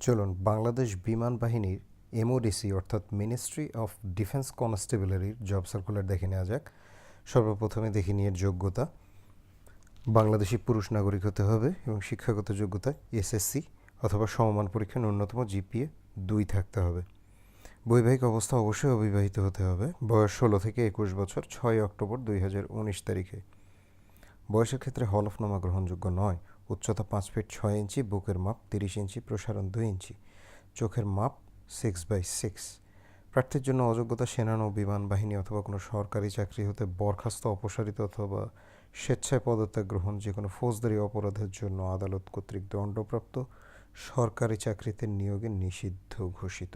চলুন বাংলাদেশ বিমান বাহিনীর MODC অর্থাৎ মিনিস্ট্রি অফ ডিফেন্স কনস্টেবলারির জব সার্কুলার দেখে নেওয়া যাক। সর্বপ্রথমে দেখে নিয়ে যোগ্যতা। বাংলাদেশি পুরুষ নাগরিক হতে হবে এবং শিক্ষাগত যোগ্যতা SSC অথবা সমমান পরীক্ষায় ন্যূনতম GPA 2 থাকতে হবে। বৈবাহিক অবস্থা অবশ্যই অবিবাহিত হতে হবে। বয়স 16 থেকে 21 বছর, 6 অক্টোবর 2019 তারিখে। বয়সের ক্ষেত্রে হলফনামা গ্রহণযোগ্য নয়। উচ্চতা 5 ফিট 6 ইঞ্চি, বুকের মাপ 30 ইঞ্চি, প্রসারণ 2 ইঞ্চি, চোখের মাপ 6/6। প্রার্থীর জন্য অযোগ্যতা: সেনানৌ বিমান বাহিনী অথবা কোনো সরকারি চাকরি হতে বরখাস্ত, অপসারিত অথবা স্বেচ্ছায় পদত্যাগ গ্রহণ, যে কোনো ফৌজদারি অপরাধের জন্য আদালত কর্তৃক দণ্ডপ্রাপ্ত, সরকারি চাকরিতে নিয়োগে নিষিদ্ধ ঘোষিত।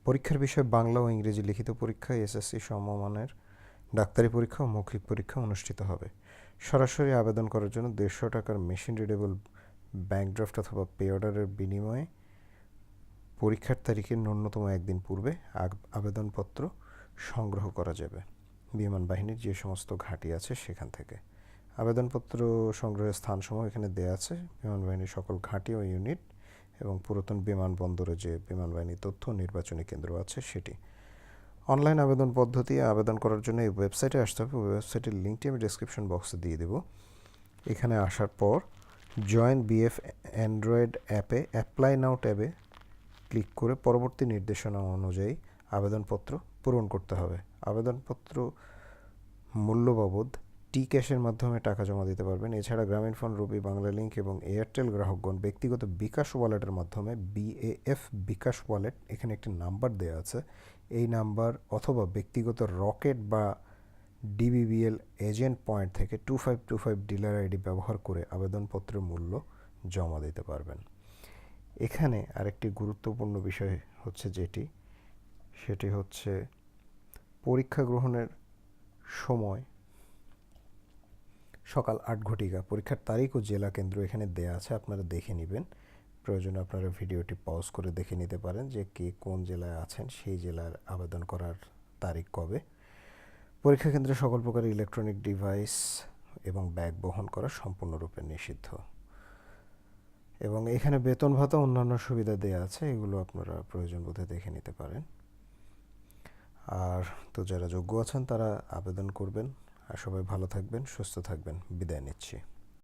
পরীক্ষার বিষয় বাংলা ও ইংরেজি লিখিত পরীক্ষা, SSC সমমানের ডাক্তারি পরীক্ষা ও মৌখিক পরীক্ষা অনুষ্ঠিত হবে। সরাসরি আবেদন করার জন্য 150 টাকার মেশিন রিডেবল ব্যাংক ড্রাফট অথবা পে অর্ডারের বিনিময়ে পরীক্ষার তারিখের ন্যূনতম একদিন পূর্বে আবেদনপত্র সংগ্রহ করা যাবে বিমান বাহিনীর যে সমস্ত ঘাঁটি আছে সেখান থেকে। আবেদনপত্র সংগ্রহের স্থানসমূহ এখানে দেওয়া আছে: বিমান বাহিনীর সকল ঘাঁটি ও ইউনিট এবং পুরাতন বিমানবন্দরে যে বিমান বাহিনীর তথ্য নির্বাচনী কেন্দ্র আছে সেটি। অনলাইন আবেদন পদ্ধতি: আবেদন করার জন্য এই ওয়েবসাইটে আসতে হবে। ওয়েবসাইটের লিঙ্কটি আমি ডেসক্রিপশন বক্সে দিয়ে দেবো। এখানে আসার পর জয়েন BF অ্যান্ড্রয়েড অ্যাপে অ্যাপ্লাই নাও ট্যাবে ক্লিক করে পরবর্তী নির্দেশনা অনুযায়ী আবেদনপত্র পূরণ করতে হবে। আবেদনপত্র মূল্য বাবদ ক্যাশের মাধ্যমে টাকা জমা দিতে পারবেন। এছাড়া গ্রামীণফোন, রুপি, বাংলা লিংক এবং এয়ারটেল গ্রাহকগণ ব্যক্তিগত বিকাশ ওয়ালেটের মাধ্যমে BAF বিকাশ ওয়ালেট, এখানে একটি নাম্বার দেওয়া আছে, এই নাম্বার অথবা ব্যক্তিগত রকেট বা DBBL এজেন্ট পয়েন্ট থেকে 2525 ডিলার আইডি ব্যবহার করে আবেদনপত্রের মূল্য জমা দিতে পারবেন। এখানে আরেকটি গুরুত্বপূর্ণ বিষয় হচ্ছে সেটি হচ্ছে পরীক্ষা গ্রহণের সময় সকাল 8 ঘটিকা। পরীক্ষার তারিখ ও জেলা কেন্দ্র এখানে দেয়া আছে, আপনারা দেখে নেবেন। প্রয়োজনে আপনারা ভিডিওটি পজ করে দেখে নিতে পারেন যে কে কোন জেলায় আছেন, সেই জেলার আবেদন করার তারিখ কবে। পরীক্ষা কেন্দ্রে সকল প্রকার ইলেকট্রনিক ডিভাইস এবং ব্যাগ বহন করা সম্পূর্ণরূপে নিষিদ্ধ। এবং এখানে বেতন ভাতা অন্যান্য সুবিধা দেওয়া আছে, এগুলো আপনারা প্রয়োজন বোধে দেখে নিতে পারেন। আর তো যারা যোগ্য আছেন তারা আবেদন করবেন। আর সবাই ভালো থাকবেন, সুস্থ থাকবেন। বিদায় নিচ্ছি।